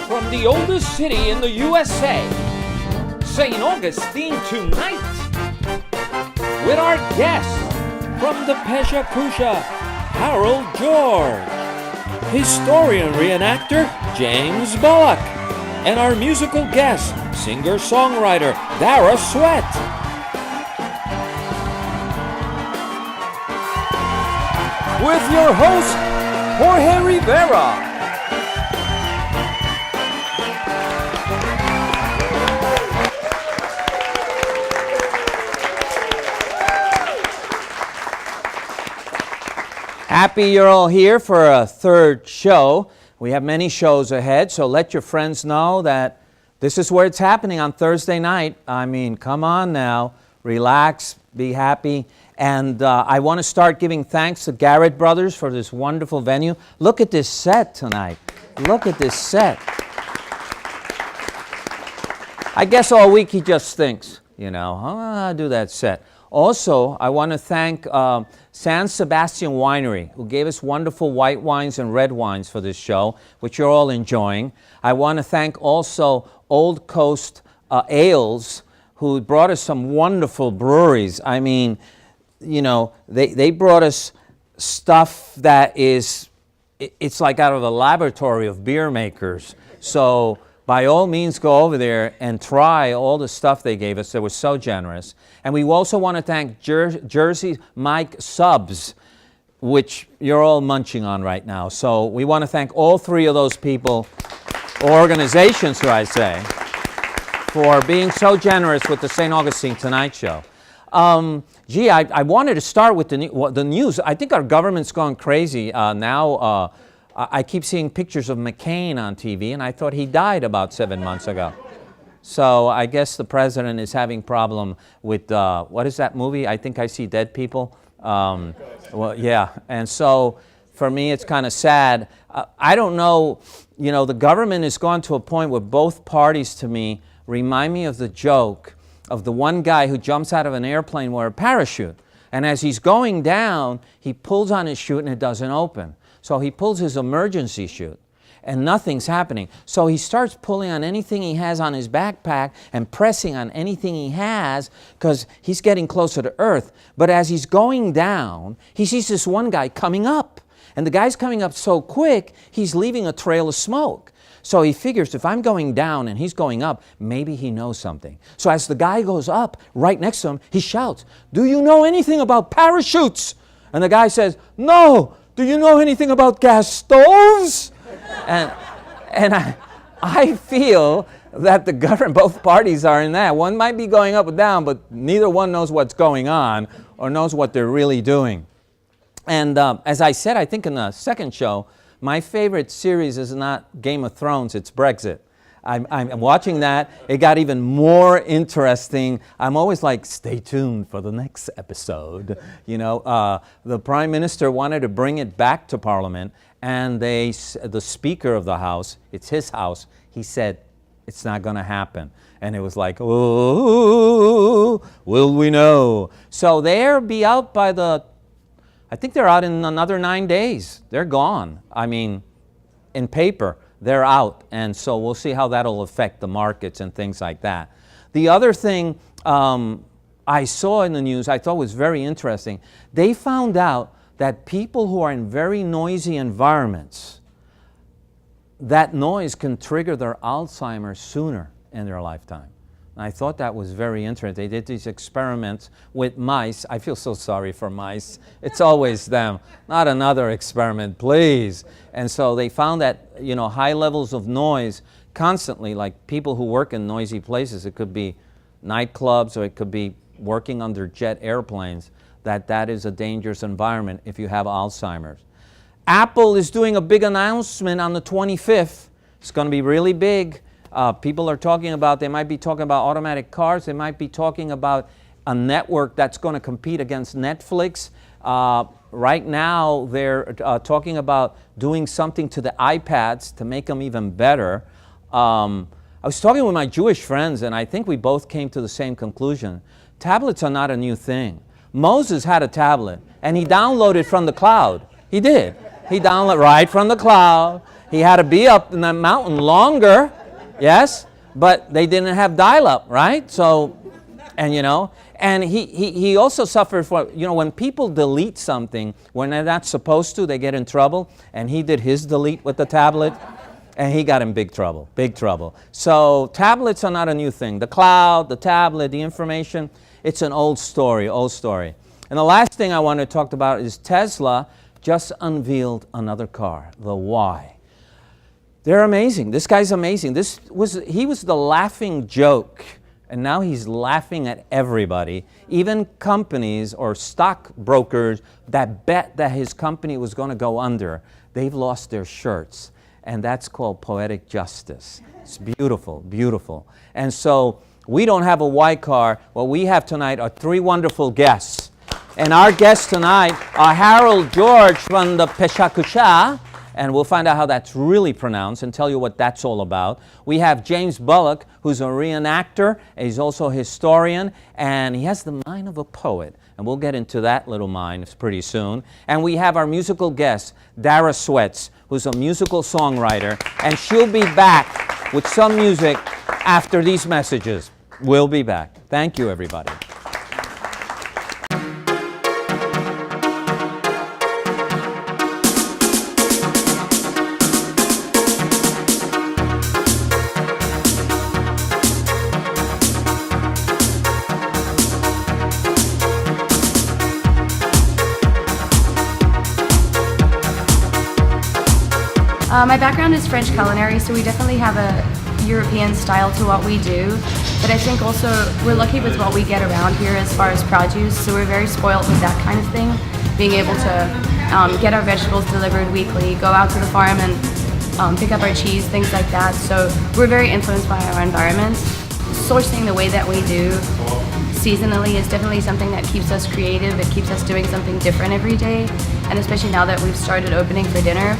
from the oldest city in the USA, St. Augustine tonight, with our guest from the Pecha Kucha, Harold George, historian reenactor James Bullock, and our musical guest, singer-songwriter Dara Sweatt. With your host, Jorge Rivera. Happy you're all here for a third show. We have many shows ahead, so let your friends know that this is where it's happening on Thursday night. I mean, come on now, relax, be happy. And I want to start giving thanks to Garrett Brothers for this wonderful venue. Look at this set tonight. Look at this set. I guess all week he just thinks, I'll do that set. Also, I want to thank San Sebastian Winery, who gave us wonderful white wines and red wines for this show, which you're all enjoying. I want to thank also Old Coast Ales, who brought us some wonderful breweries. I mean, they brought us stuff that it's like out of the laboratory of beer makers. So by all means, go over there and try all the stuff they gave us. They were so generous. And we also want to thank Jersey Mike Subs, which you're all munching on right now. So we want to thank all three of those people, or organizations, should I say, for being so generous with the St. Augustine Tonight Show. I wanted to start with the news. I think our government's gone crazy now. I keep seeing pictures of McCain on TV, and I thought he died about 7 months ago. So I guess the president is having problem with, what is that movie? I Think I See Dead People. Well, yeah, and so for me it's kind of sad. I don't know, the government has gone to a point where both parties to me remind me of the joke of the one guy who jumps out of an airplane with a parachute. And as he's going down, he pulls on his chute and it doesn't open. So he pulls his emergency chute and nothing's happening. So he starts pulling on anything he has on his backpack and pressing on anything he has because he's getting closer to Earth. But as he's going down, he sees this one guy coming up. And the guy's coming up so quick, he's leaving a trail of smoke. So he figures if I'm going down and he's going up, maybe he knows something. So as the guy goes up, right next to him, he shouts, "Do you know anything about parachutes?" And the guy says, "No. Do you know anything about gas stoves?" And I feel that the government, both parties are in that. One might be going up or down, but neither one knows what's going on or knows what they're really doing. And as I said, I think in the second show, my favorite series is not Game of Thrones, it's Brexit. I'm watching that. It got even more interesting. I'm always like, stay tuned for the next episode. The Prime Minister wanted to bring it back to Parliament, and the Speaker of the House, it's his house, he said, it's not going to happen. And it was like, oh, will we know? So they'll be out by I think they're out in another 9 days. They're gone. I mean, in paper, they're out. And so we'll see how that'll affect the markets and things like that. The other thing I saw in the news I thought was very interesting. They found out that people who are in very noisy environments, that noise can trigger their Alzheimer's sooner in their lifetime. I thought that was very interesting. They did these experiments with mice. I feel so sorry for mice. It's always them. Not another experiment, please. And so they found that, high levels of noise constantly, like people who work in noisy places, it could be nightclubs or it could be working under jet airplanes, that is a dangerous environment if you have Alzheimer's. Apple is doing a big announcement on the 25th. It's going to be really big. People are talking about, they might be talking about automatic cars. They might be talking about a network that's going to compete against Netflix. Right now, they're talking about doing something to the iPads to make them even better. I was talking with my Jewish friends, and I think we both came to the same conclusion. Tablets are not a new thing. Moses had a tablet, and he downloaded from the cloud. He did. He downloaded right from the cloud. He had to be up in that mountain longer, yes, but they didn't have dial-up, right? So, and and he also suffered from, when people delete something, when they're not supposed to, they get in trouble, and he did his delete with the tablet, and he got in big trouble, big trouble. So tablets are not a new thing. The cloud, the tablet, the information, it's an old story, old story. And the last thing I want to talk about is Tesla just unveiled another car, the Y. They're amazing. This guy's amazing. He was the laughing joke, and now he's laughing at everybody. Even companies or stockbrokers that bet that his company was going to go under, they've lost their shirts, and that's called poetic justice. It's beautiful, beautiful. And so we don't have a Y car. What we have tonight are three wonderful guests. And our guests tonight are Harold George from the Pecha Kucha, and we'll find out how that's really pronounced and tell you what that's all about. We have James Bullock, who's a re-enactor, and he's also a historian, and he has the mind of a poet. And we'll get into that little mind pretty soon. And we have our musical guest, Dara Sweatt, who's a musical songwriter, and she'll be back with some music after these messages. We'll be back. Thank you, everybody. My background is French culinary, so we definitely have a European style to what we do. But I think also we're lucky with what we get around here as far as produce, so we're very spoiled with that kind of thing. Being able to get our vegetables delivered weekly, go out to the farm and pick up our cheese, things like that. So we're very influenced by our environment. Sourcing the way that we do seasonally is definitely something that keeps us creative. It keeps us doing something different every day. And especially now that we've started opening for dinner,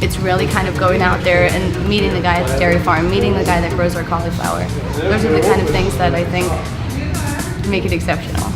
it's really kind of going out there and meeting the guy at the dairy farm, meeting the guy that grows our cauliflower. Those are the kind of things that I think make it exceptional.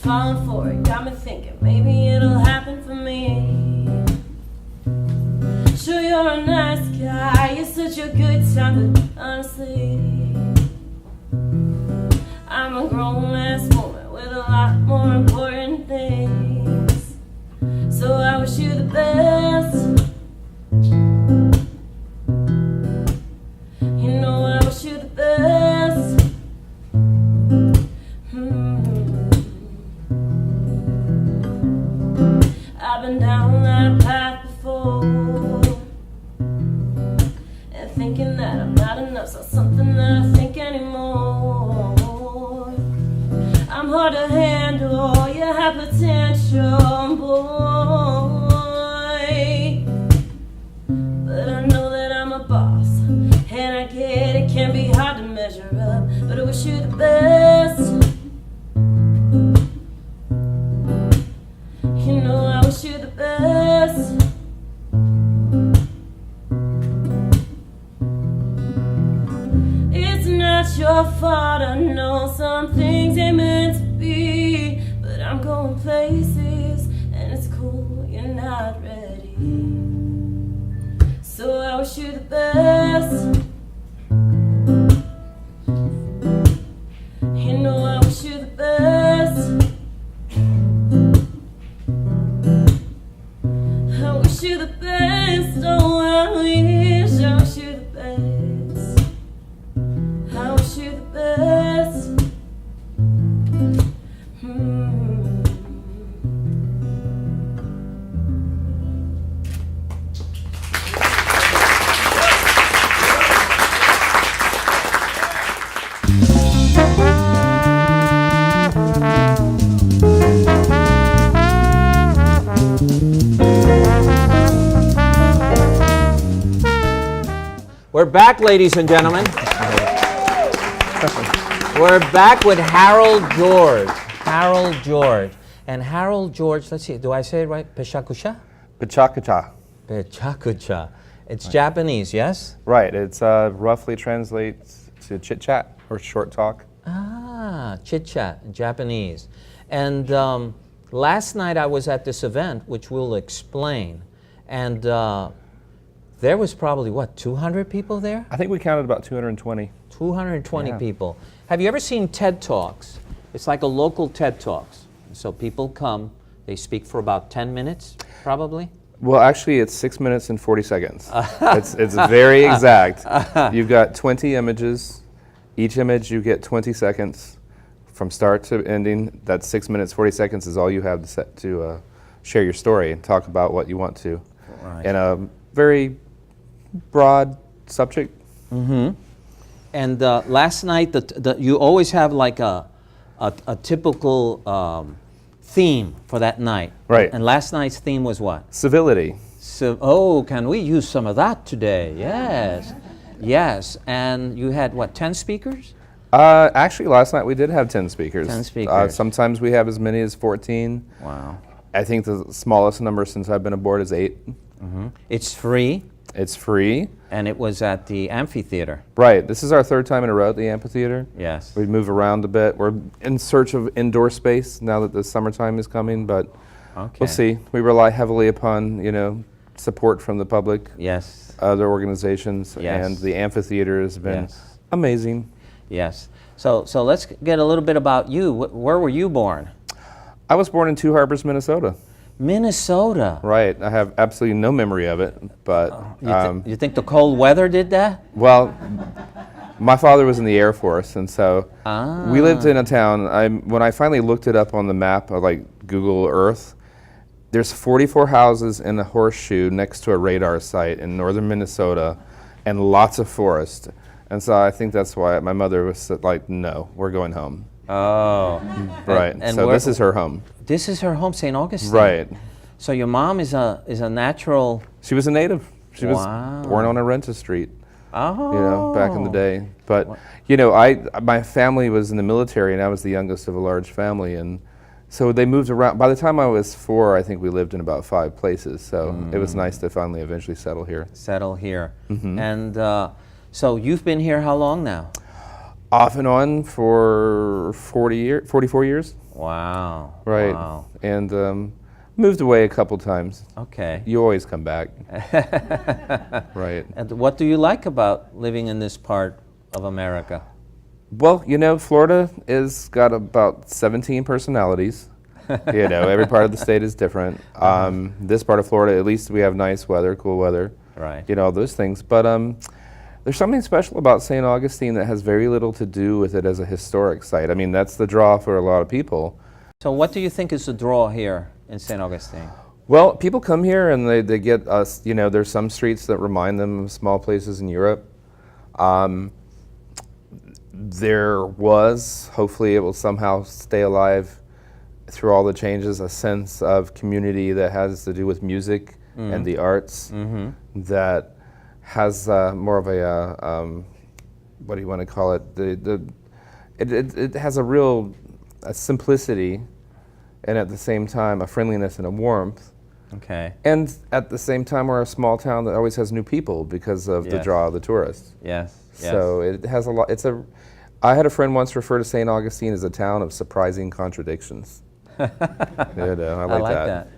Falling for it, got me thinking maybe it'll happen for me. Sure, you're a nice guy, you're such a good time, but honestly, I'm a grown-ass woman with a lot more important things. So I wish you the best. You know I wish you the best. I've been down that path before, and thinking that I'm not enough's not something that I think anymore. I'm hard to handle, you have potential, boy, but I know that I'm a boss, and I get it can be hard to measure up, but I wish you the best. You know I wish you the best. It's not your fault, I know some things ain't meant to be, but I'm going places and it's cool, you're not ready. So I wish you the best. You know I wish you the best. I wish you the best, oh I wish you the best. I wish you the best. rest. We're back, ladies and gentlemen. We're back with Harold George. Harold George. And Harold George, let's see, do I say it right? Pecha Kucha? Pecha Kucha. Pecha Kucha. It's Japanese, yes? Right, it's roughly translates to chit-chat or short talk. Ah, chit-chat in Japanese. And last night I was at this event, which we'll explain, and there was probably, what, 200 people there? I think we counted about 220. 220 Yeah. people. Have you ever seen TED Talks? It's like a local TED Talks. So people come, they speak for about 10 minutes, probably. Well, actually, it's 6 minutes and 40 seconds. It's very exact. You've got 20 images. Each image, you get 20 seconds from start to ending. That's 6 minutes, 40 seconds is all you have to share your story and talk about what you want to. Right. In a very broad subject. Mm-hmm. And last night, you always have like a typical theme for that night. Right. And last night's theme was what? Civility. So, oh, can we use some of that today? Yes. Yes. And you had, what, 10 speakers? Actually, last night we did have 10 speakers. 10 speakers. Sometimes we have as many as 14. Wow. I think the smallest number since I've been aboard is 8. Mm-hmm. It's free. It's free. And it was at the amphitheater. Right. This is our third time in a row at the amphitheater. Yes. We move around a bit. We're in search of indoor space now that the summertime is coming, but Okay. we'll see. We rely heavily upon, support from the public, Yes. other organizations, Yes. and the amphitheater has been Yes. amazing. Yes. So let's get a little bit about you. Where were you born? I was born in Two Harbors, Minnesota. Minnesota. Right. I have absolutely no memory of it, but You think the cold weather did that? well, my father was in the Air Force, and so we lived in a town. When I finally looked it up on the map, like Google Earth, there's 44 houses in a horseshoe next to a radar site in northern Minnesota, and lots of forest. And so I think that's why my mother was like, "No, we're going home." Oh. Right. And so where- this is her home. This is her home, St. Augustine. Right. So your mom is a natural. She was a native. She Wow. was born on Arenta Street. Oh. Back in the day. But, my family was in the military, and I was the youngest of a large family, and so they moved around. By the time I was 4, I think we lived in about 5 places, so it was nice to finally eventually settle here. Settle here. Mm-hmm. And so you've been here how long now? Off and on for 44 years. Wow. Right. Wow. And moved away a couple times. Okay. You always come back. Right. And what do you like about living in this part of America? Well, Florida is got about 17 personalities. Every part of the state is different. This part of Florida, at least we have nice weather, cool weather. Right. All those things. But there's something special about St. Augustine that has very little to do with it as a historic site. I mean, that's the draw for a lot of people. So what do you think is the draw here in St. Augustine? Well, people come here and they get us, there's some streets that remind them of small places in Europe. There was, hopefully it will somehow stay alive through all the changes, a sense of community that has to do with music and the arts that has more of a, what do you want to call it? It has a real simplicity, and at the same time a friendliness and a warmth. Okay. And at the same time, we're a small town that always has new people because of the Yes. draw of the tourists. Yes. Yes. So it has a lot. I had a friend once refer to St. Augustine as a town of surprising contradictions. I like that.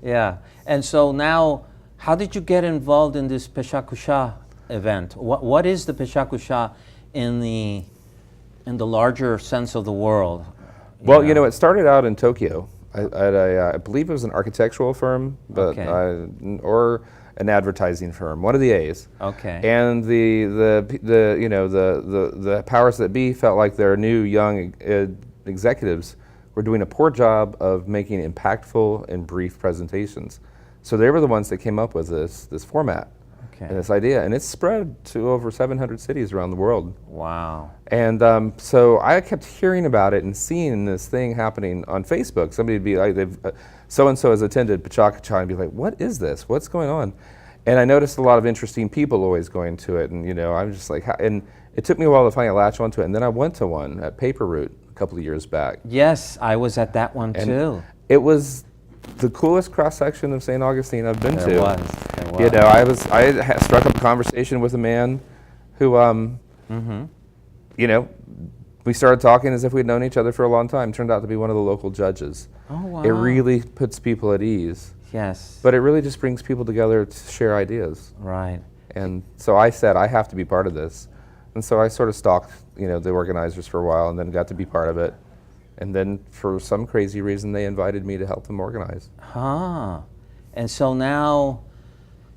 Yeah. And so now, how did you get involved in this Pecha Kucha event? What is the Pecha Kucha in the larger sense of the world? Well, it started out in Tokyo. I believe it was an architectural firm, but Okay. or an advertising firm, one of the A's. Okay. And the powers that be felt like their new young executives were doing a poor job of making impactful and brief presentations. So they were the ones that came up with this format and this idea, and it's spread to over 700 cities around the world. Wow. And so I kept hearing about it and seeing this thing happening on Facebook. Somebody would be like, so-and-so has attended Pecha Kucha, and be like, what is this? What's going on? And I noticed a lot of interesting people always going to it, and I'm just like, and it took me a while to finally latch onto it, and then I went to one at Paper Route a couple of years back. Yes, I was at that one too. It was the coolest cross-section of St. Augustine I've been to. There was. I struck up a conversation with a man who, we started talking as if we'd known each other for a long time. Turned out to be one of the local judges. Oh, wow. It really puts people at ease. Yes. But it really just brings people together to share ideas. Right. And so I said, I have to be part of this. And so I sort of stalked, the organizers for a while, and then got to be part of it. And then for some crazy reason, they invited me to help them organize. And so now,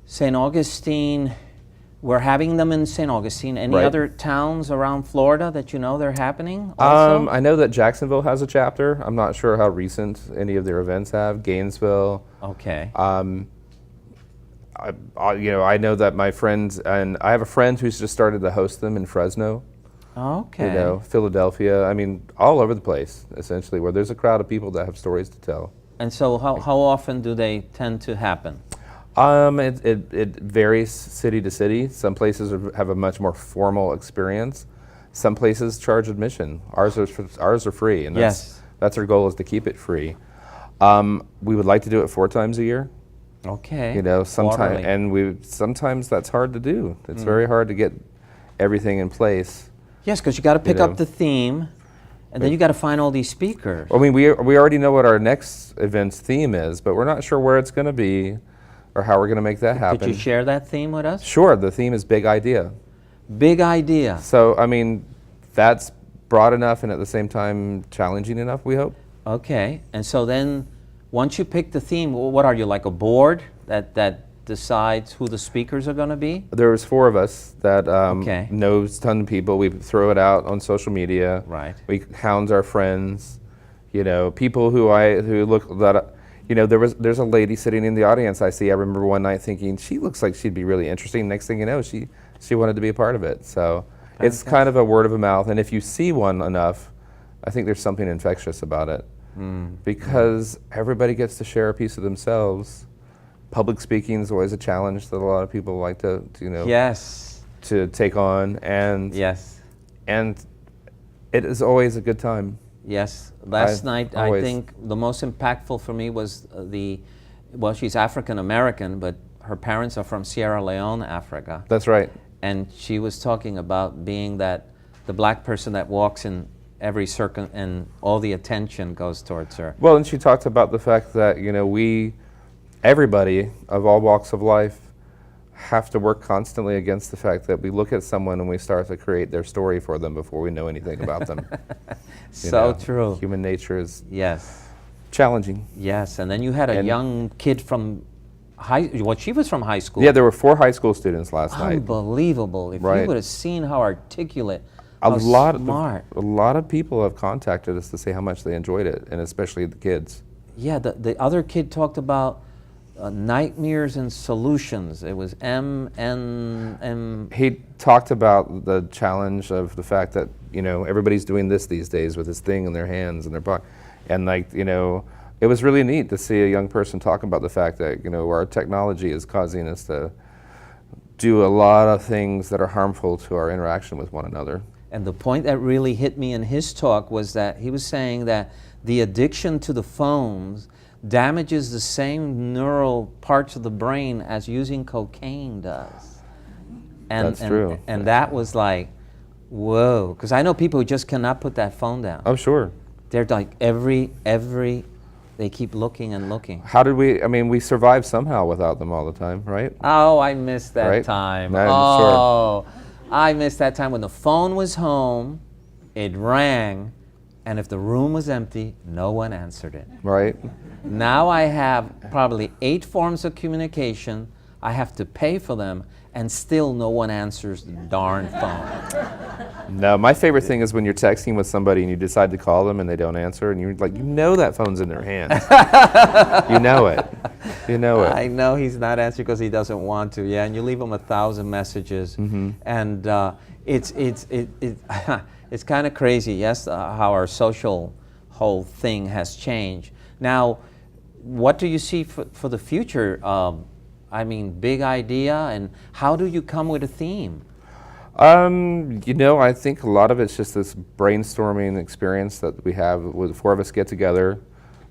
St. Augustine, we're having them in St. Augustine. Any Right. other towns around Florida that they're happening also? I know that Jacksonville has a chapter. I'm not sure how recent any of their events have. Gainesville. Okay. I know that my friends, and I have a friend who's just started to host them in Fresno. Okay. Philadelphia. I mean, all over the place, essentially, where there's a crowd of people that have stories to tell. And so how often do they tend to happen? It varies city to city. Some places have a much more formal experience. Some places charge admission. Ours are free, and that's our goal, is to keep it free. We would like to do it 4 times a year. Okay. Sometimes that's hard to do. It's very hard to get everything in place. Yes, because you got to pick up the theme, and then you got to find all these speakers. I mean, we already know what our next event's theme is, but we're not sure where it's going to be or how we're going to make that happen. Could you share that theme with us? Sure. The theme is Big Idea. Big Idea. So, I mean, that's broad enough and at the same time challenging enough, we hope. Okay. And so then, once you pick the theme, what are you, like a board that decides who the speakers are going to be? There's 4 of us that knows a ton of people. We throw it out on social media. Right. We hound our friends. People there's a lady sitting in the audience I see. I remember one night thinking, she looks like she'd be really interesting. Next thing you know, she wanted to be a part of it. So it's kind of a word of mouth. And if you see one enough, I think there's something infectious about it. Because everybody gets to share a piece of themselves. Public speaking is always a challenge that a lot of people like to take on, and and it is always a good time. Yes. Last night, I think the most impactful for me was she's African American, but her parents are from Sierra Leone, Africa. That's right. And she was talking about being the black person that walks in every circle and all the attention goes towards her. Well, and she talked about the fact that, everybody of all walks of life have to work constantly against the fact that we look at someone and we start to create their story for them before we know anything about them. True. Human nature is challenging. Yes, and then you had a young kid from she was from high school. Yeah, there were 4 high school students last night. Unbelievable. If you would have seen how articulate, a lot of people have contacted us to say how much they enjoyed it, and especially the kids. Yeah, the other kid talked about nightmares and solutions. It was M. He talked about the challenge of the fact that everybody's doing this these days with this thing in their hands and their pocket, and it was really neat to see a young person talk about the fact that our technology is causing us to do a lot of things that are harmful to our interaction with one another. And the point that really hit me in his talk was that he was saying that the addiction to the phones damages the same neural parts of the brain as using cocaine does. That's true. And that was like, whoa. Because I know people who just cannot put that phone down. Oh, sure. They're like they keep looking and looking. We survive somehow without them all the time, right? Oh, I missed that time. Sure. I missed that time when the phone was home, it rang, and if the room was empty, no one answered it. Right. Now I have probably 8 forms of communication. I have to pay for them, and still no one answers the darn phone. No, my favorite thing is when you're texting with somebody and you decide to call them and they don't answer, and you're like, you know that phone's in their hands. You know it. You know it. I know he's not answering because he doesn't want to. Yeah, and you leave him 1,000 messages, and it's kind of crazy. Yes, how our social whole thing has changed. Now, what do you see for the future? I mean, big idea, and how do you come with a theme? You know, I think a lot of it's just this brainstorming experience that we have with the four of us get together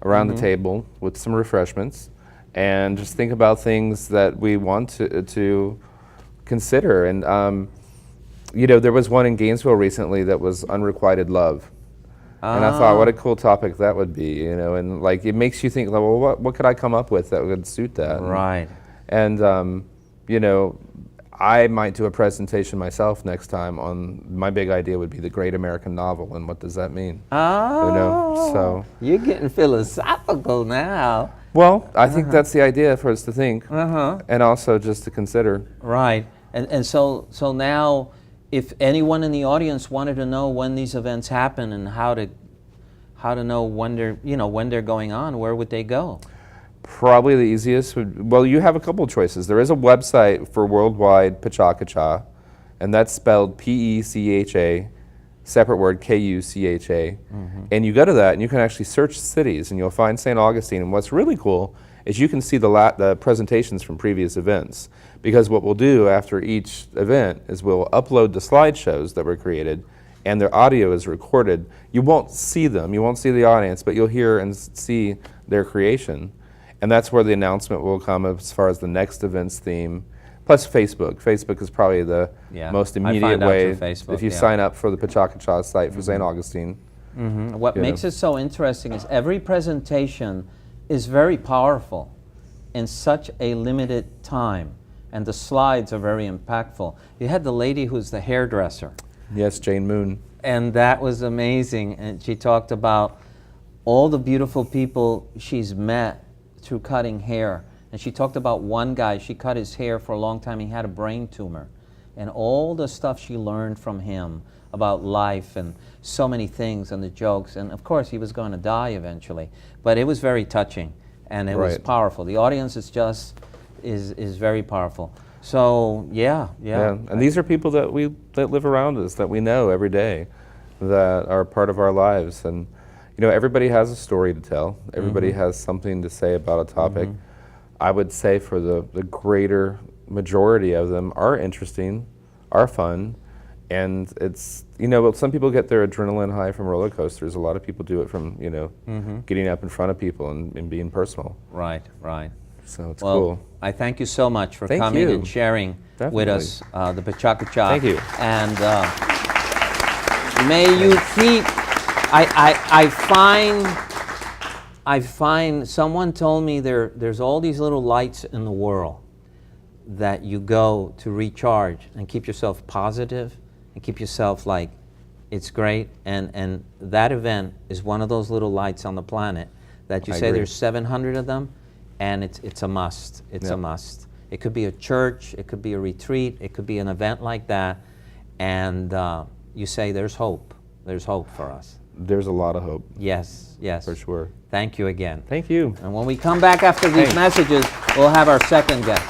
around the table with some refreshments and just think about things that we want to consider. And, you know, there was one in Gainesville recently that was unrequited love. And I thought, what a cool topic that would be, you know, and like it makes you think, like, well, what could I come up with that would suit that? Right. And, you know, I might do a presentation myself next time on my big idea would be the great American novel, and what does that mean? Oh, you know, so you're getting philosophical now. Well, I think that's the idea for us to think, and also just to consider. Right, and so now, if anyone in the audience wanted to know when these events happen and how to know when they're going on, where would they go? Probably the easiest would, well, you have a couple of choices. There is a website for worldwide Pecha Kucha, and that's spelled P-E-C-H-A, separate word K-U-C-H-A. And you go to that and you can actually search cities and you'll find St. Augustine. And what's really cool is you can see the presentations from previous events. Because what we'll do after each event is we'll upload the slideshows that were created, and their audio is recorded. You won't see them, you won't see the audience, but you'll hear and see their creation. And that's where the announcement will come as far as the next event's theme. Plus Facebook. Facebook is probably the most immediate way. Facebook, if you sign up for the Pecha Kucha site for St. Augustine. What makes it so interesting is every presentation is very powerful in such a limited time. And the slides are very impactful. You had the lady who's the hairdresser. Yes, Jane Moon. And that was amazing. And she talked about all the beautiful people she's met through cutting hair. And she talked about one guy, she cut his hair for a long time, he had a brain tumor. And all the stuff she learned from him about life and so many things and the jokes. And of course he was going to die eventually. But it was very touching and it was powerful. The audience is just, is very powerful. So yeah. And these are people that live around us, that we know every day, that are part of our lives. And you know, everybody has a story to tell. Everybody has something to say about a topic. I would say for the greater majority of them are interesting, are fun, and it's, you know, some people get their adrenaline high from roller coasters. A lot of people do it from, you know, getting up in front of people and being personal. Right. So it's cool. I thank you so much for coming and sharing with us the Pecha Kucha. Thank you. And may you keep. I find someone told me there's all these little lights in the world that you go to recharge and keep yourself positive and keep yourself like it's great, and that event is one of those little lights on the planet that you say there's 700 of them, and it's a must. It's a must. It could be a church, it could be a retreat, it could be an event like that, and you say there's hope. There's hope for us. There's a lot of hope. Yes. For sure. Thank you again. Thank you. And when we come back after these messages, we'll have our second guest.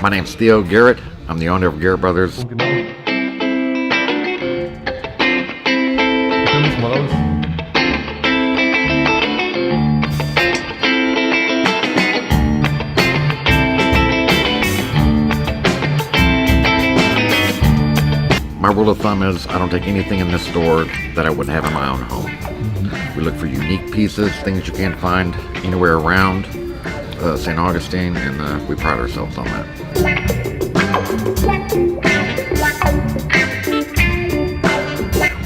My name's Theo Garrett. I'm the owner of Garrett Brothers. My rule of thumb is I don't take anything in this store that I wouldn't have in my own home. We look for unique pieces, things you can't find anywhere around St. Augustine, and we pride ourselves on that.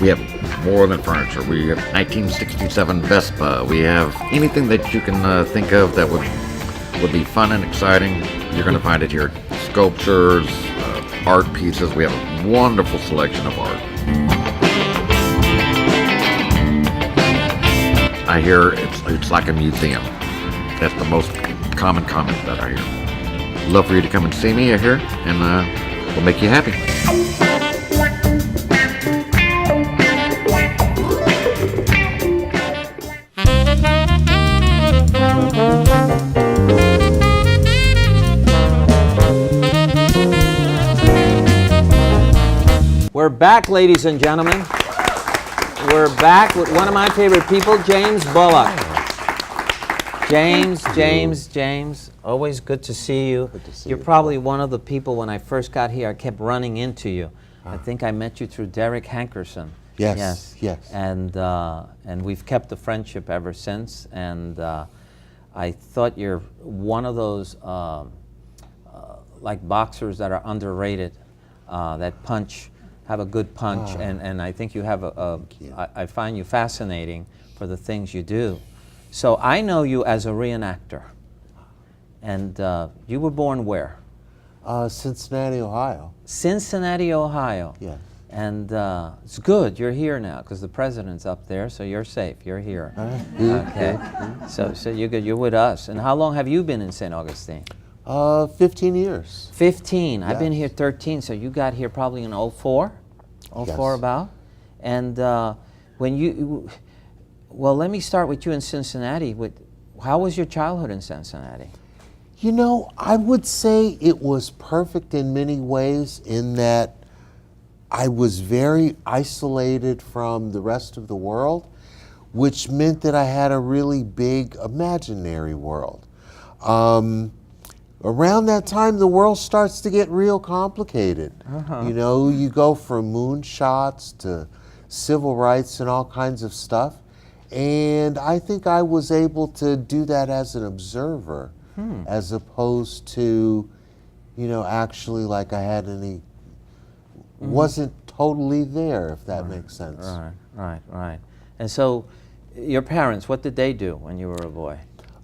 We have more than furniture. We have 1967 Vespa. We have anything that you can think of that would be fun and exciting. You're going to find it here. Sculptures, art pieces. We have a wonderful selection of art. I hear it's like a museum. That's the most common comment that I hear. love for you to come and see me here, and we'll make you happy. We're back, ladies and gentlemen. We're back with one of my favorite people, James Bullock. James, always good to see you. You're probably one of the people, when I first got here, I kept running into you. I think I met you through Derek Hankerson. Yes. And we've kept the friendship ever since. And I thought you're one of those like boxers that are underrated, that have a good punch, and I think you have I find you fascinating for the things you do. So I know you as a reenactor, and you were born where? Cincinnati, Ohio. Cincinnati, Ohio. Yes. And it's good you're here now, because the president's up there, so you're safe. You're here. Okay. So you're good. You're with us. And how long have you been in St. Augustine? 15 years. 15. I've been Yes. here 13, so you got here probably in 04? 04 Yes. about? And well, let me start with you in Cincinnati. How was your childhood in Cincinnati? You know, I would say it was perfect in many ways in that I was very isolated from the rest of the world, which meant that I had a really big imaginary world. Around that time, the world starts to get real complicated. You know, you go from moonshots to civil rights and all kinds of stuff. And I think I was able to do that as an observer, as opposed to, you know, actually like I had any, wasn't totally there, if that makes sense. Right. And so, your parents, what did they do when you were a boy?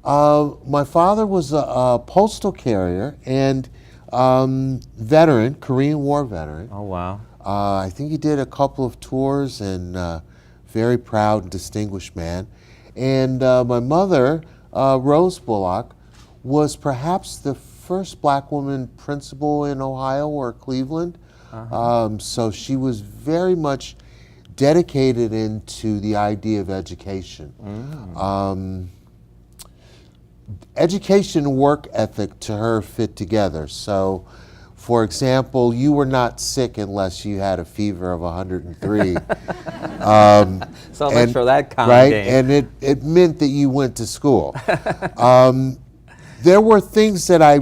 My father was a postal carrier and veteran, Korean War veteran. Oh, wow. I think he did a couple of tours, and very proud and distinguished man. And my mother, Rose Bullock, was perhaps the first black woman principal in Ohio or Cleveland. So she was very much dedicated into the idea of education. Education and work ethic to her fit together. So, for example, you were not sick unless you had a fever of 103. So much for that kind right? of game. And it meant that you went to school. There were things that I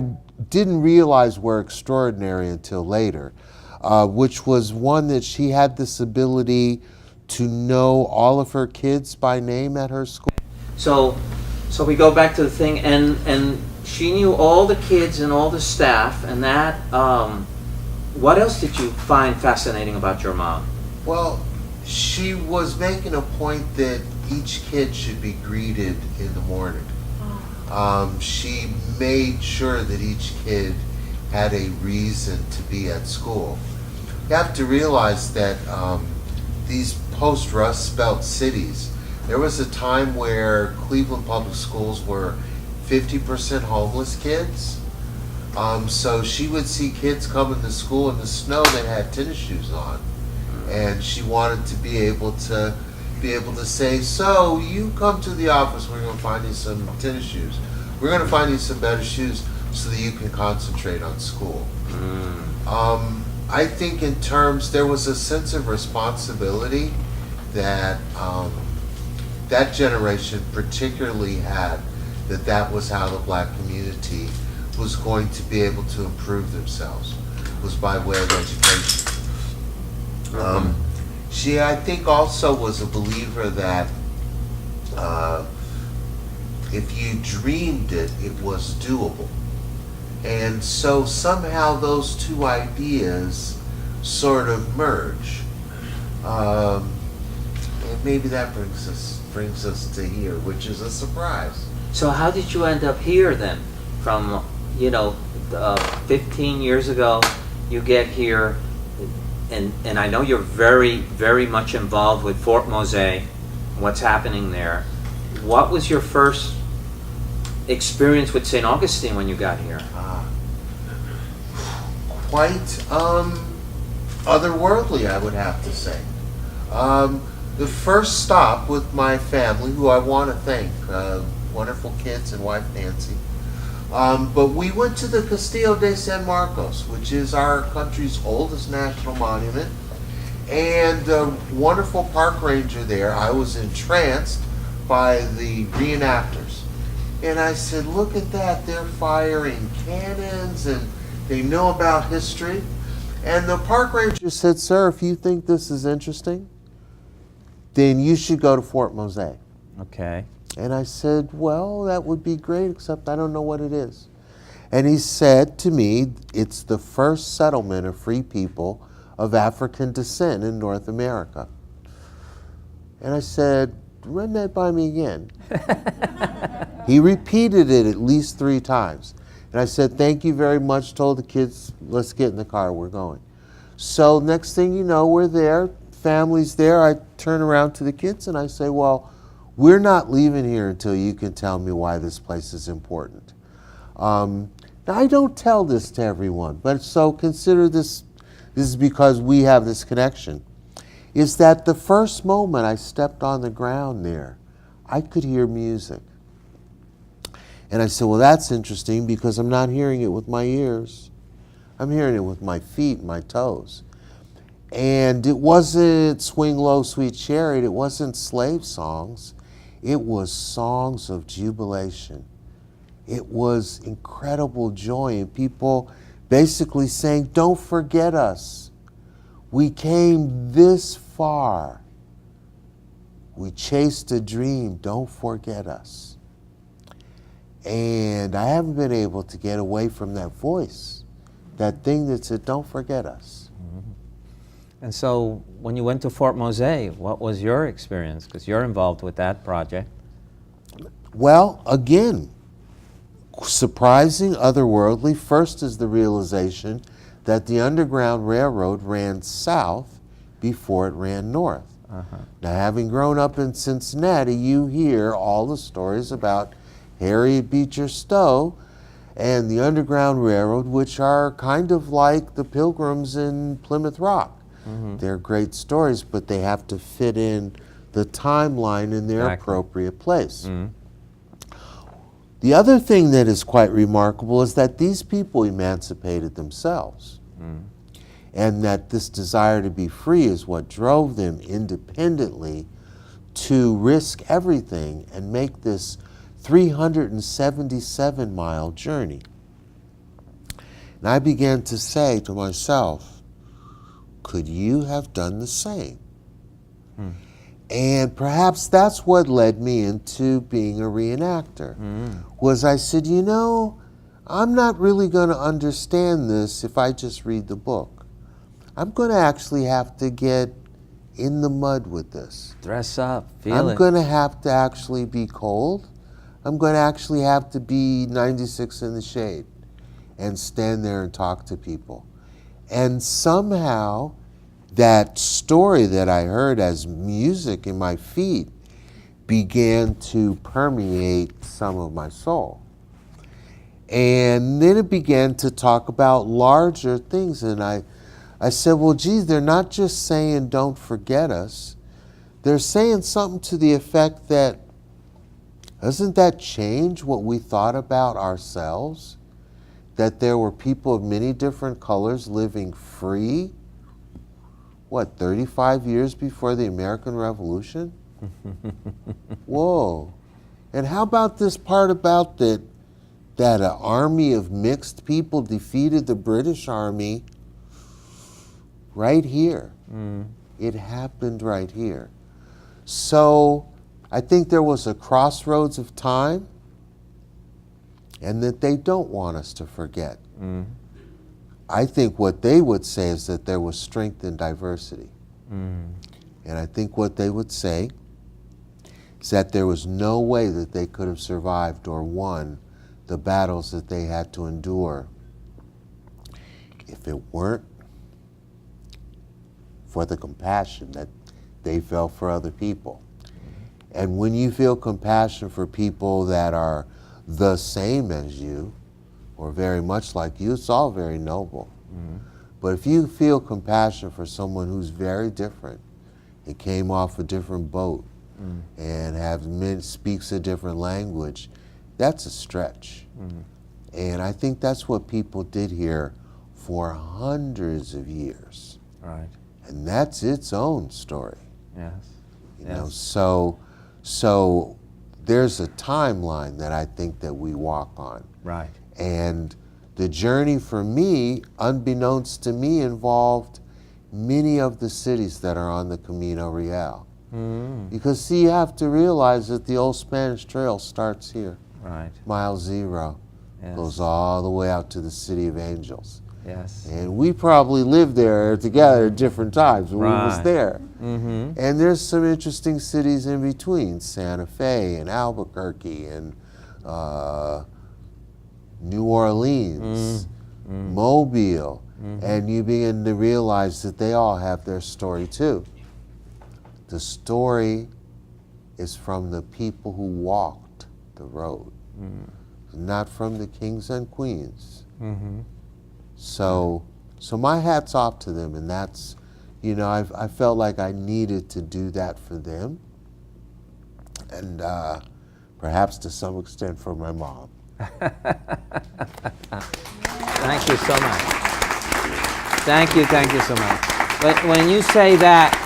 didn't realize were extraordinary until later, which was one that she had this ability to know all of her kids by name at her school. So we go back to the thing, and she knew all the kids and all the staff, and that, what else did you find fascinating about your mom? Well, she was making a point that each kid should be greeted in the morning. She made sure that each kid had a reason to be at school. You have to realize that these post-Rust Belt cities, there was a time where Cleveland public schools were 50% homeless kids. So she would see kids coming to school in the snow that had tennis shoes on, and she wanted to be able to say, so you come to the office, we're going to find you some tennis shoes. We're going to find you some better shoes so that you can concentrate on school. I think in terms, there was a sense of responsibility that that generation particularly had, that was how the black community was going to be able to improve themselves, was by way of education. She, I think, also was a believer that if you dreamed it, it was doable. And so somehow those two ideas sort of merge. And maybe that brings us to here, which is a surprise. So how did you end up here then? From, 15 years ago, you get here, and I know you're very, very much involved with Fort Mose, what's happening there. What was your first experience with St. Augustine when you got here? quite otherworldly, I would have to say. The first stop with my family, who I want to thank, wonderful kids and wife Nancy, but we went to the Castillo de San Marcos, which is our country's oldest national monument, and a wonderful park ranger there. I was entranced by the reenactors. And I said, look at that, they're firing cannons and they know about history. And the park ranger said, sir, if you think this is interesting, then you should go to Fort Mose. Okay. And I said, well, that would be great, except I don't know what it is. And he said to me, it's the first settlement of free people of African descent in North America. And I said, run that by me again. He repeated it at least 3 times. And I said, thank you very much, told the kids, let's get in the car, we're going. So next thing you know, we're there, family's there. I turn around to the kids and I say, well, we're not leaving here until you can tell me why this place is important. Now, I don't tell this to everyone, but so consider this is because we have this connection, is that the first moment I stepped on the ground there, I could hear music. And I said, well, that's interesting because I'm not hearing it with my ears. I'm hearing it with my feet, my toes. And it wasn't Swing Low, Sweet Chariot. It wasn't slave songs. It was songs of jubilation. It was incredible joy. And people basically saying, don't forget us. We came this far. We chased a dream. Don't forget us. And I haven't been able to get away from that voice, that thing that said, don't forget us. Mm-hmm. And so when you went to Fort Mose, what was your experience? Because you're involved with that project. Well, again, surprising, otherworldly. First is the realization that the Underground Railroad ran south before it ran north. Uh-huh. Now, having grown up in Cincinnati, you hear all the stories about Harriet Beecher Stowe and the Underground Railroad, which are kind of like the Pilgrims in Plymouth Rock. Mm-hmm. They're great stories, but they have to fit in the timeline in their appropriate place. Mm-hmm. The other thing that is quite remarkable is that these people emancipated themselves. Mm. And that this desire to be free is what drove them independently to risk everything and make this 377-mile journey. And I began to say to myself, could you have done the same? Hmm. And perhaps that's what led me into being a reenactor, was I said, you know, I'm not really going to understand this if I just read the book. I'm going to actually have to get in the mud with this. Dress up, feel it. I'm going to have to actually be cold. I'm going to actually have to be 96 in the shade and stand there and talk to people. And somehow that story that I heard as music in my feet began to permeate some of my soul. And then it began to talk about larger things. And I said, well, geez, they're not just saying don't forget us. They're saying something to the effect that, doesn't that change what we thought about ourselves? That there were people of many different colors living free, 35 years before the American Revolution? Whoa. And how about this part about that an army of mixed people defeated the British army right here? Mm. It happened right here. So I think there was a crossroads of time, and that they don't want us to forget. Mm. I think what they would say is that there was strength in diversity. Mm. And I think what they would say is that there was no way that they could have survived or won the battles that they had to endure if it weren't for the compassion that they felt for other people. And when you feel compassion for people that are the same as you, or very much like you, it's all very noble. But if you feel compassion for someone who's very different, and came off a different boat, and speaks a different language, that's a stretch. And I think that's what people did here for hundreds of years. Right. And that's its own story. Yes. You know, so there's a timeline that I think that we walk on. Right. And the journey for me, unbeknownst to me, involved many of the cities that are on the Camino Real. Because see, you have to realize that the old Spanish Trail starts here. Right. Mile 0. Yes. Goes all the way out to the City of Angels. Yes. And we probably lived there together at different times when we was Right. there. And there's some interesting cities in between, Santa Fe and Albuquerque and New Orleans, Mobile. And you begin to realize that they all have their story too. The story is from the people who walked the road, not from the kings and queens. So my hat's off to them, and that's, you know, I felt like I needed to do that for them, and perhaps to some extent for my mom. Thank you so much. Thank you so much. But when you say that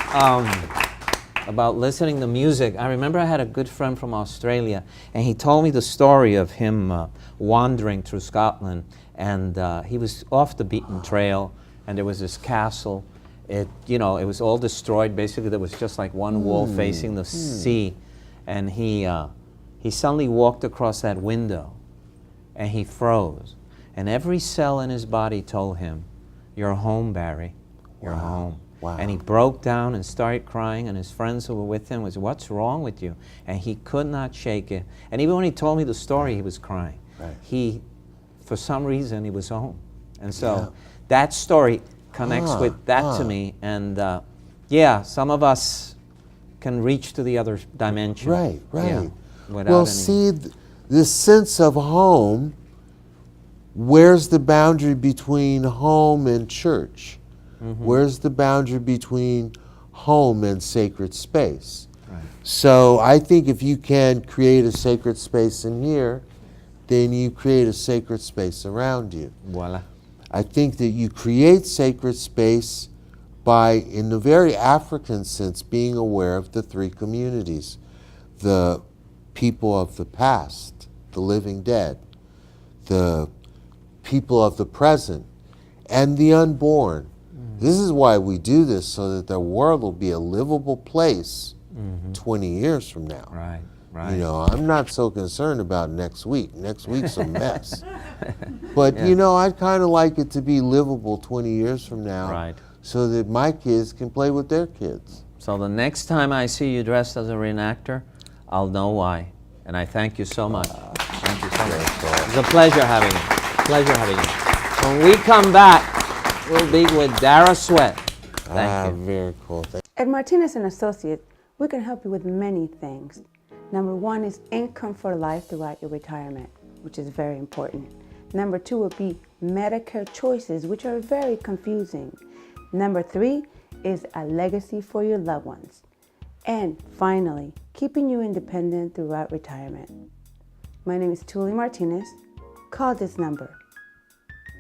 about listening to music, I remember I had a good friend from Australia, and he told me the story of him wandering through Scotland, and he was off the beaten trail, and there was this castle. It was all destroyed. Basically, there was just like one wall facing the sea, and he suddenly walked across that window, and he froze, and every cell in his body told him, "You're home, Barry. You're home." Wow. And he broke down and started crying, and his friends who were with him was, "What's wrong with you?" And he could not shake it. And even when he told me the story, he was crying. Right. For some reason, he was home. And so that story connects with that to me. And some of us can reach to the other dimension. Right. Yeah, Well, see, this sense of home, where's the boundary between home and church? Where's the boundary between home and sacred space? Right. So I think if you can create a sacred space in here, then you create a sacred space around you. Voila. I think that you create sacred space by, in the very African sense, being aware of the three communities: the people of the past, the living dead, the people of the present, and the unborn. This is why we do this, so that the world will be a livable place 20 years from now. Right. You know, I'm not so concerned about next week. Next week's a mess. But, you know, I'd kind of like it to be livable 20 years from now, Right. so that my kids can play with their kids. So the next time I see you dressed as a reenactor, I'll know why. And I thank you so much. Thank you so much. It's a pleasure having you. When we come back, we'll be with Dara Sweatt. Thank you. Very cool. At Martinez & Associates, we can help you with many things. Number one is income for life throughout your retirement, which is very important. Number two would be Medicare choices, which are very confusing. Number three is a legacy for your loved ones. And finally, keeping you independent throughout retirement. My name is Tuli Martinez. Call this number.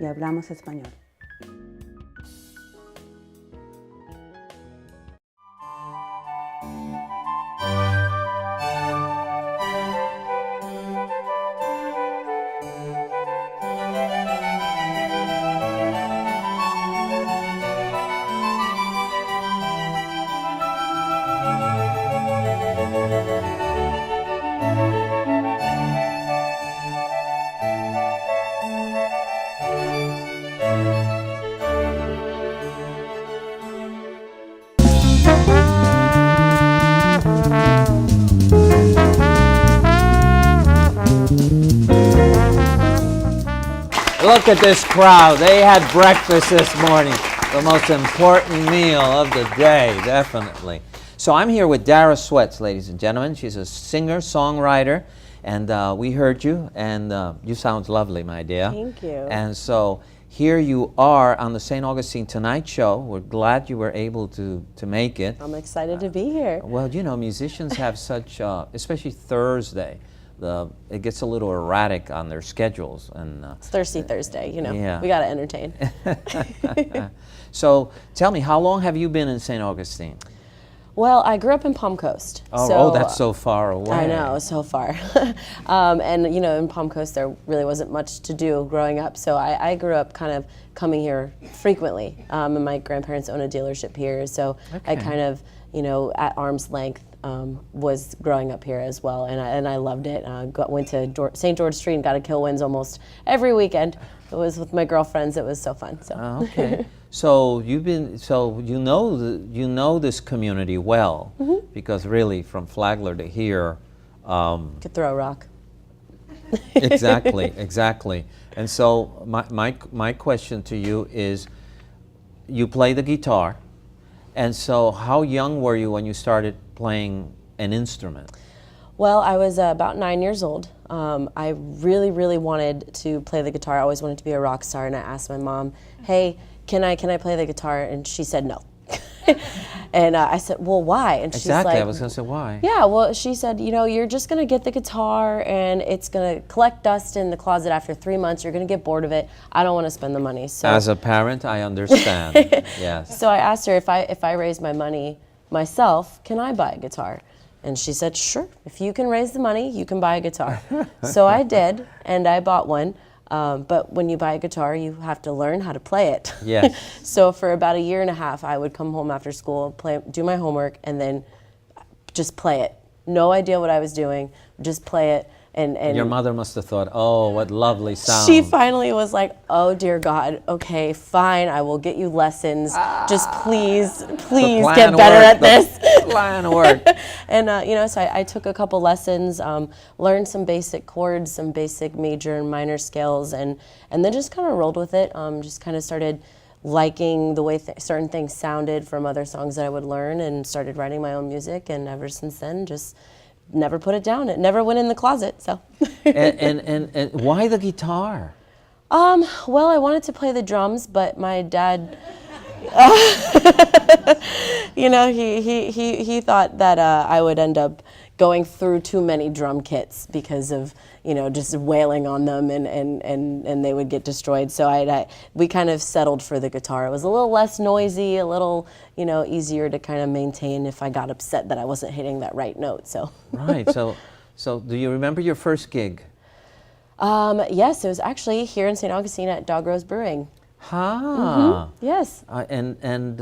Y hablamos español. Look at this crowd. They had breakfast this morning. The most important meal of the day, definitely. So I'm here with Dara Sweatt, ladies and gentlemen. She's a singer, songwriter, and we heard you, and you sound lovely, my dear. Thank you. And so here you are on the St. Augustine Tonight Show. We're glad you were able to make it. I'm excited to be here. Well, you know, musicians have such, especially Thursday, it gets a little erratic on their schedules. And It's Thirsty Thursday, you know. Yeah. We got to entertain. So tell me, how long have you been in St. Augustine? Well, I grew up in Palm Coast. Oh, that's so far away. I know, so far. And, you know, in Palm Coast, there really wasn't much to do growing up. So I grew up kind of coming here frequently. And my grandparents own a dealership here. So I kind of, you know, at arm's length, was growing up here as well. And I loved it. Went to St. George Street and got to kill wins almost every weekend. It was with my girlfriends. It was so fun. So. Oh, okay. So you know this community well, because really from Flagler to here. Could throw a rock. Exactly. And so my question to you is, you play the guitar, and so how young were you when you started playing an instrument? Well, I was about 9 years old. I really, really wanted to play the guitar. I always wanted to be a rock star, and I asked my mom, "Hey, can I play the guitar?" And she said no. And I said, "Well, why?" And she's like, I was going to say why. Yeah, well, she said, you know, you're just going to get the guitar and it's going to collect dust in the closet after 3 months. You're going to get bored of it. I don't want to spend the money. So As a parent, I understand. Yes. So I asked her, if I raise my money myself, can I buy a guitar? And she said, sure. If you can raise the money, you can buy a guitar. So I did, and I bought one. But when you buy a guitar, you have to learn how to play it. Yes. So for about 1.5 years, I would come home after school, do my homework, and then just play it. No idea what I was doing, just play it. And your mother must have thought, oh, what lovely sound. She finally was like, oh dear God, okay, fine, I will get you lessons. Just please get better at this. The plan worked. And you know, so I took a couple lessons, learned some basic chords, some basic major and minor scales, and then just kind of rolled with it. Just kind of started liking the way certain things sounded from other songs that I would learn, and started writing my own music. And ever since then, just never put it down. It never went in the closet. So. and why the guitar? Well, I wanted to play the drums, but my dad, you know, he thought that I would end up going through too many drum kits because of, you know, just wailing on them and they would get destroyed. So we kind of settled for the guitar. It was a little less noisy, a little, you know, easier to kind of maintain if I got upset that I wasn't hitting that right note. So. Right. So do you remember your first gig? Yes, it was actually here in St. Augustine at Dog Rose Brewing. Yes. And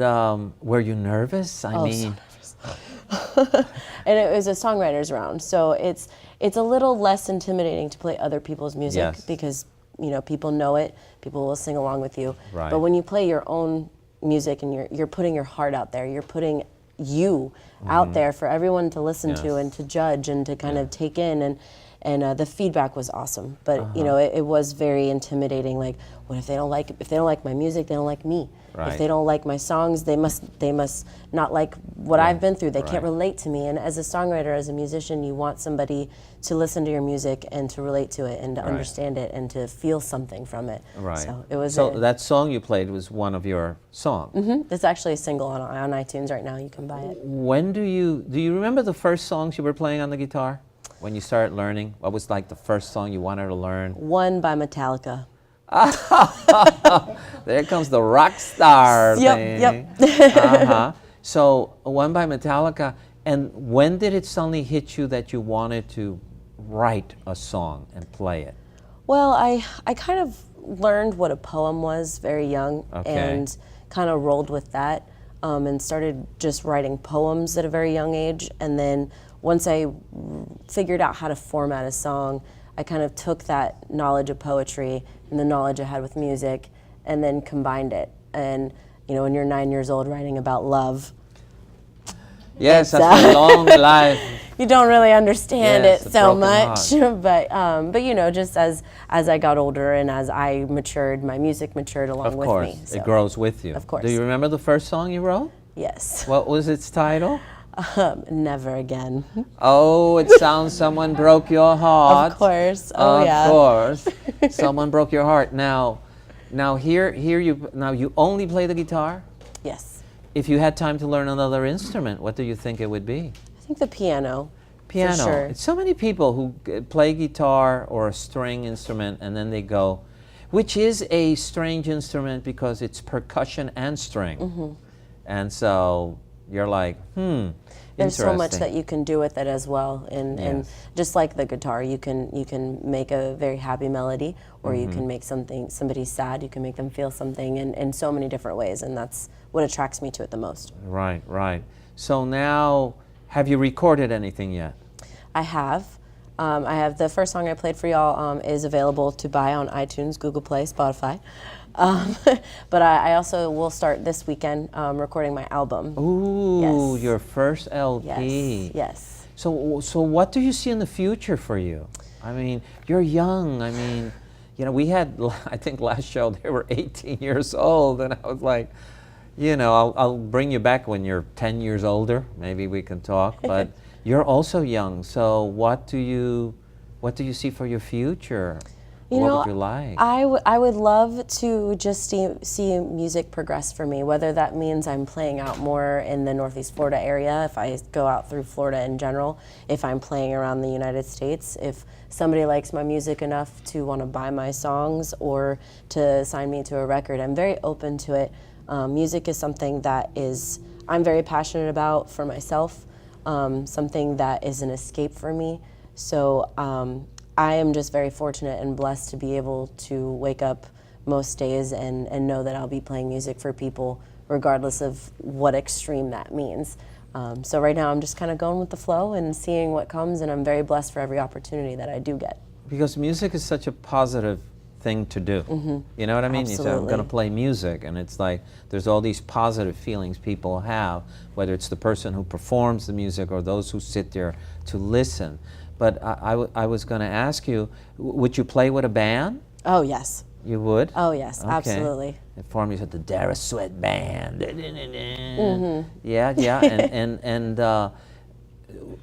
were you nervous? I mean, so nervous. And it was a songwriters round, so it's a little less intimidating to play other people's music because, you know, people know it, people will sing along with you. Right. But when you play your own music and you're putting your heart out there, you're putting you out there for everyone to listen to and to judge and to kind of take in, and the feedback was awesome. But you know, it was very intimidating. Like, what if they don't like my music? They don't like me. Right. If they don't like my songs, they must not like what I've been through. They can't relate to me. And as a songwriter, as a musician, you want somebody to listen to your music and to relate to it and to understand it and to feel something from it. Right. So it was. So that song you played was one of your songs. It's actually a single on iTunes right now. You can buy it. When do you remember the first songs you were playing on the guitar? When you started learning, what was like the first song you wanted to learn? One by Metallica. There comes the rock star thing. Yep. So, One by Metallica. And when did it suddenly hit you that you wanted to write a song and play it? Well, I kind of learned what a poem was very young and kind of rolled with that and started just writing poems at a very young age. And then once I figured out how to format a song, I kind of took that knowledge of poetry and the knowledge I had with music and then combined it. And, you know, when you're 9 years old writing about love. Yes, that's a long life. You don't really understand it so much. Heart. But you know, just as I got older and as I matured, my music matured along with me. Of course, it grows with you. Of course. Do you remember the first song you wrote? Yes. What was its title? Never Again. Oh, it sounds someone broke your heart. Of course. Oh, yeah. Of course. Someone broke your heart. Now, Now you only play the guitar? Yes. If you had time to learn another instrument, what do you think it would be? I think the piano. Piano. For sure. It's so many people who play guitar or a string instrument and then they go, which is a strange instrument because it's percussion and string. And so you're like, There's so much interesting. that you can do with it as well, and just like the guitar, you can make a very happy melody, or you can make somebody sad. You can make them feel something in so many different ways, and that's what attracts me to it the most. Right, right. So now, have you recorded anything yet? I have. I have the first song I played for y'all is available to buy on iTunes, Google Play, Spotify. But I also will start this weekend recording my album. Ooh, Yes. your first LP. Yes. So what do you see in the future for you? I mean, you're young. I mean, we had, I think last show they were 18 years old, and I was like, I'll bring you back when you're 10 years older. Maybe we can talk. But you're also young. So what do you see for your future? What would you like? I would love to just see music progress for me, whether that means I'm playing out more in the Northeast Florida area, if I go out through Florida in general, if I'm playing around the United States, if somebody likes my music enough to want to buy my songs or to sign me to a record. I'm very open to it. Music is something that I'm very passionate about for myself, something that is an escape for me. So I am just very fortunate and blessed to be able to wake up most days and know that I'll be playing music for people regardless of what extreme that means. So right now I'm just kind of going with the flow and seeing what comes, and I'm very blessed for every opportunity that I do get. Because music is such a positive thing to do. You know what I mean? You say, I'm going to play music, and it's like there's all these positive feelings people have, whether it's the person who performs the music or those who sit there to listen. But I was going to ask you, would you play with a band? Oh, yes. You would? Oh, yes, Okay. absolutely. It formed, you said, the Dara Sweatt Band. Yeah, yeah. And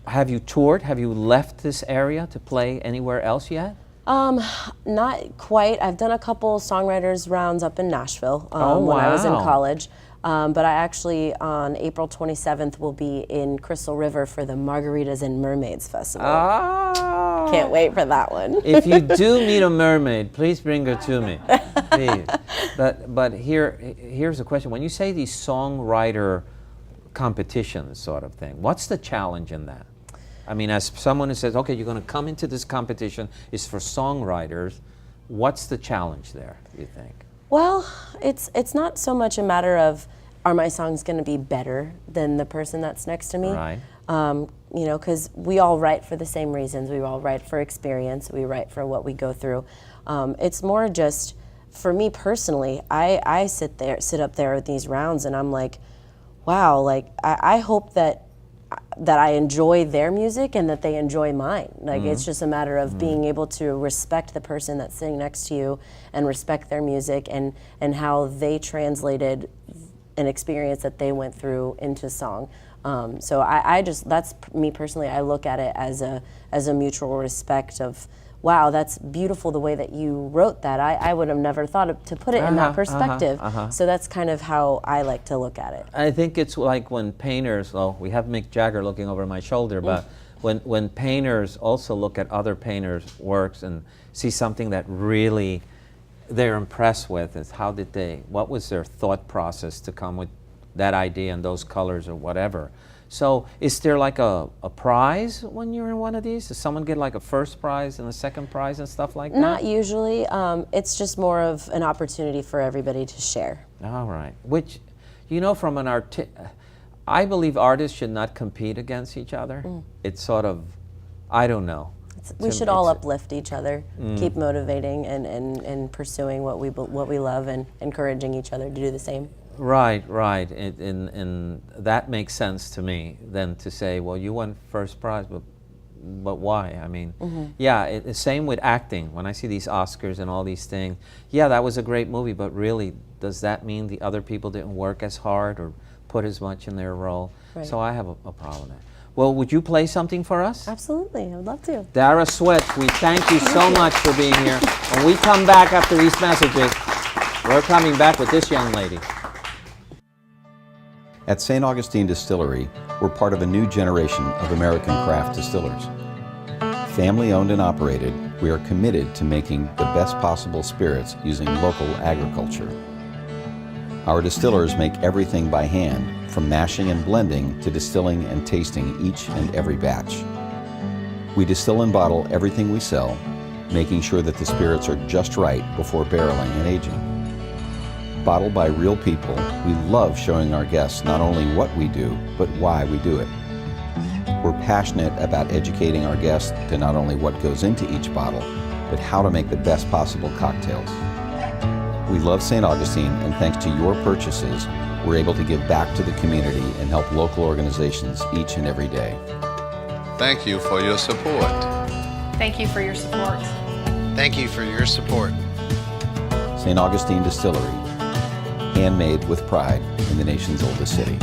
have you toured? Have you left this area to play anywhere else yet? Not quite. I've done a couple songwriters rounds up in Nashville Oh, when I was in wow. college. But I actually, on April 27th, will be in Crystal River for the Margaritas and Mermaids Festival. Oh. Can't wait for that one. If you do meet a mermaid, please bring her to me. Please. But here's a question. When you say these songwriter competitions sort of thing, what's the challenge in that? I mean, as someone who says, okay, you're going to come into this competition, it's for songwriters, what's the challenge there, you think? Well, it's not so much a matter of, are my songs going to be better than the person that's next to me? Right. Because we all write for the same reasons. We all write for experience. We write for what we go through. It's more just, for me personally, I sit up there at these rounds, and I'm like, wow, like I hope that I enjoy their music and that they enjoy mine. Like it's just a matter of being able to respect the person that's sitting next to you and respect their music and how they translated an experience that they went through into song. So I just, that's me personally, I look at it as a mutual respect of, wow, that's beautiful the way that you wrote that. I would have never thought to put it in that perspective. So that's kind of how I like to look at it. I think it's like when painters, well, we have Mick Jagger looking over my shoulder, but when painters also look at other painters' works and see something that really they're impressed with, is what was their thought process to come with that idea and those colors or whatever. So is there like a prize when you're in one of these? Does someone get like a first prize and a second prize and stuff like that? Not usually. It's just more of an opportunity for everybody to share. All right. Which, from an I believe artists should not compete against each other. It's sort of, I don't know. We should all uplift each other, keep motivating and pursuing what we love and encouraging each other to do the same. Right. And that makes sense to me than to say, well, you won first prize, but why? I mean, same with acting. When I see these Oscars and all these things, that was a great movie, but really, does that mean the other people didn't work as hard or put as much in their role? Right. So I have a problem there. Well, would you play something for us? Absolutely, I would love to. Dara Sweatt, we thank you so much for being here. When we come back after these messages, We're coming back with this young lady. At St. Augustine Distillery, we're part of a new generation of American craft distillers. Family owned and operated, we are committed to making the best possible spirits using local agriculture. Our distillers make everything by hand, from mashing and blending to distilling and tasting each and every batch. We distill and bottle everything we sell, making sure that the spirits are just right before barreling and aging. Bottled by real people, we love showing our guests not only what we do, but why we do it. We're passionate about educating our guests to not only what goes into each bottle, but how to make the best possible cocktails. We love St. Augustine, and thanks to your purchases, we're able to give back to the community and help local organizations each and every day. Thank you for your support. Thank you for your support. Thank you for your support. St. Augustine Distillery, handmade with pride in the nation's oldest city.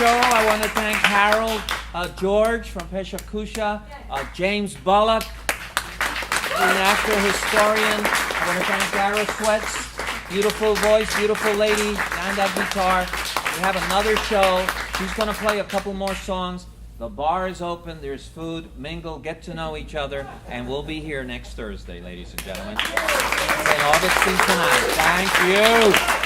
I want to thank Harold, George from Pecha Kucha, James Bullock, re-enactor, historian. I want to thank Dara Sweatt, beautiful voice, beautiful lady, and that guitar. We have another show. She's going to play a couple more songs. The bar is open, there's food, mingle, get to know each other, and we'll be here next Thursday, ladies and gentlemen. St. Augustine tonight. Thank you.